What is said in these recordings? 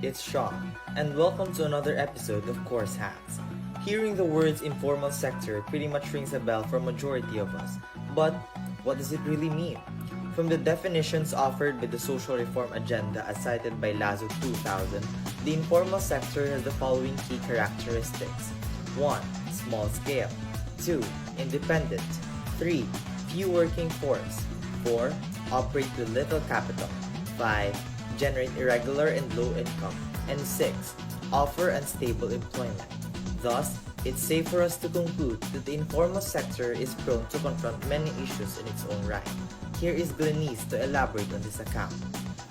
it's Sean, and welcome to another episode of Course Hacks. Hearing the words informal sector pretty much rings a bell for majority of us, but what does it really mean? From the definitions offered by the social reform agenda as cited by Lazo 2000, the informal sector has the following key characteristics. 1. Small scale. 2. Independent. 3. Few working force. 4. Operate with little capital. 5. Generate irregular and low income. And 6. Offer unstable employment. Thus, it's safe for us to conclude that the informal sector is prone to confront many issues in its own right. Here is Glenise to elaborate on this account.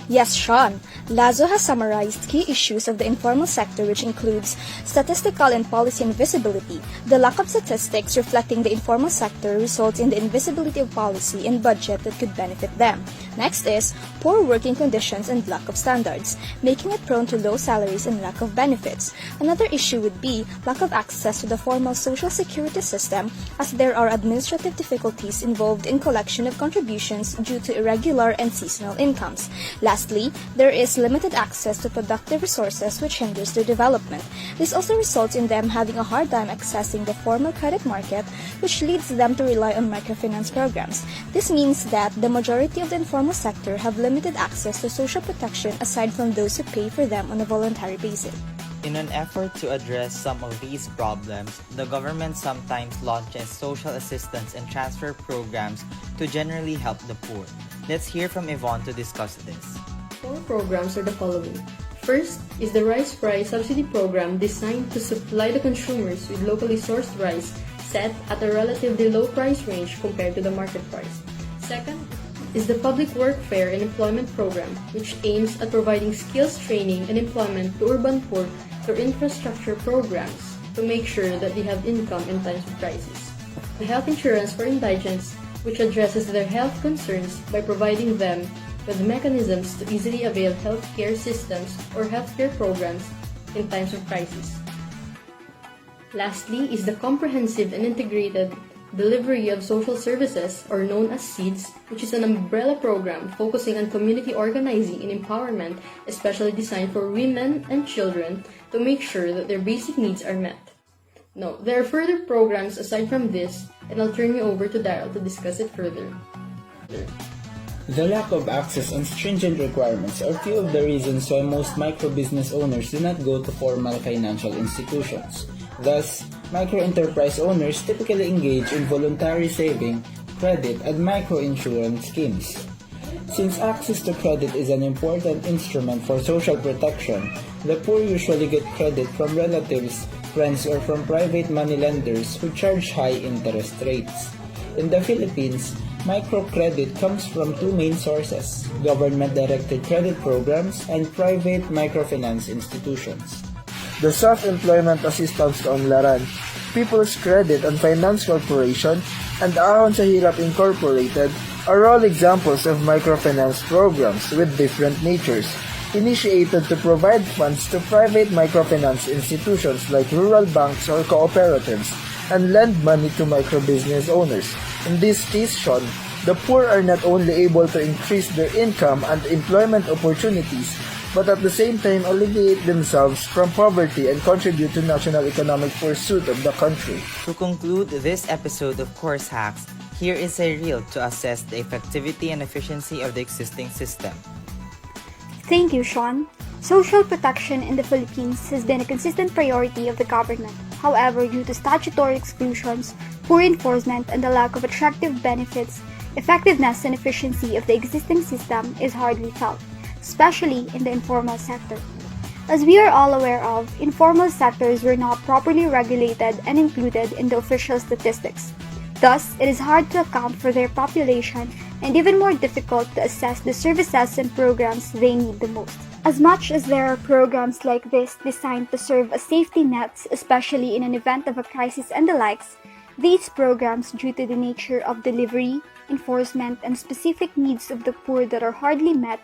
Yes, Sean. Lazo has summarized key issues of the informal sector, which includes statistical and policy invisibility. The lack of statistics reflecting the informal sector results in the invisibility of policy and budget that could benefit them. Next is poor working conditions and lack of standards, making it prone to low salaries and lack of benefits. Another issue would be lack of access to the formal social security system, as there are administrative difficulties involved in collection of contributions due to irregular and seasonal incomes. Lastly, there is limited access to productive resources, which hinders their development. This also results in them having a hard time accessing the formal credit market, which leads them to rely on microfinance programs. This means that the majority of the informal sector have limited access to social protection aside from those who pay for them on a voluntary basis. In an effort to address some of these problems, the government sometimes launches social assistance and transfer programs to generally help the poor. Let's hear from Yvonne to discuss this. Four programs are the following. First is the Rice Price Subsidy Program designed to supply the consumers with locally sourced rice set at a relatively low price range compared to the market price. Second is the Public Workfare and Employment Program, which aims at providing skills training and employment to urban poor through infrastructure programs to make sure that they have income in times of crisis. The Health Insurance for Indigents, which addresses their health concerns by providing them with mechanisms to easily avail healthcare systems or healthcare programs in times of crisis. Lastly is the Comprehensive and Integrated Delivery of Social Services, or known as SEEDS, which is an umbrella program focusing on community organizing and empowerment, especially designed for women and children to make sure that their basic needs are met. No, there are further programs aside from this, and I'll turn you over to Daryl to discuss it further. The lack of access and stringent requirements are few of the reasons why most micro-business owners do not go to formal financial institutions. Thus, micro-enterprise owners typically engage in voluntary saving, credit, and micro-insurance schemes. Since access to credit is an important instrument for social protection, the poor usually get credit from relatives, friends, or from private money lenders who charge high interest rates. In the Philippines, microcredit comes from two main sources: government-directed credit programs and private microfinance institutions. The Self-Employment Assistance Onlaran, People's Credit and Finance Corporation, and Ahon sa Hirap Incorporated are all examples of microfinance programs with different natures, initiated to provide funds to private microfinance institutions like rural banks or cooperatives and lend money to microbusiness owners. In this case, Sean, the poor are not only able to increase their income and employment opportunities, but at the same time alleviate themselves from poverty and contribute to national economic pursuit of the country. To conclude this episode of Course Hacks, here is a reel to assess the effectivity and efficiency of the existing system. Thank you, Sean. Social protection in the Philippines has been a consistent priority of the government. However, due to statutory exclusions, poor enforcement, and the lack of attractive benefits, effectiveness and efficiency of the existing system is hardly felt, especially in the informal sector. As we are all aware of, informal sectors were not properly regulated and included in the official statistics. Thus, it is hard to account for their population and even more difficult to assess the services and programs they need the most. As much as there are programs like this designed to serve as safety nets, especially in an event of a crisis and the likes, these programs, due to the nature of delivery, enforcement, and specific needs of the poor that are hardly met,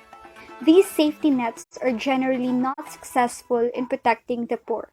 these safety nets are generally not successful in protecting the poor.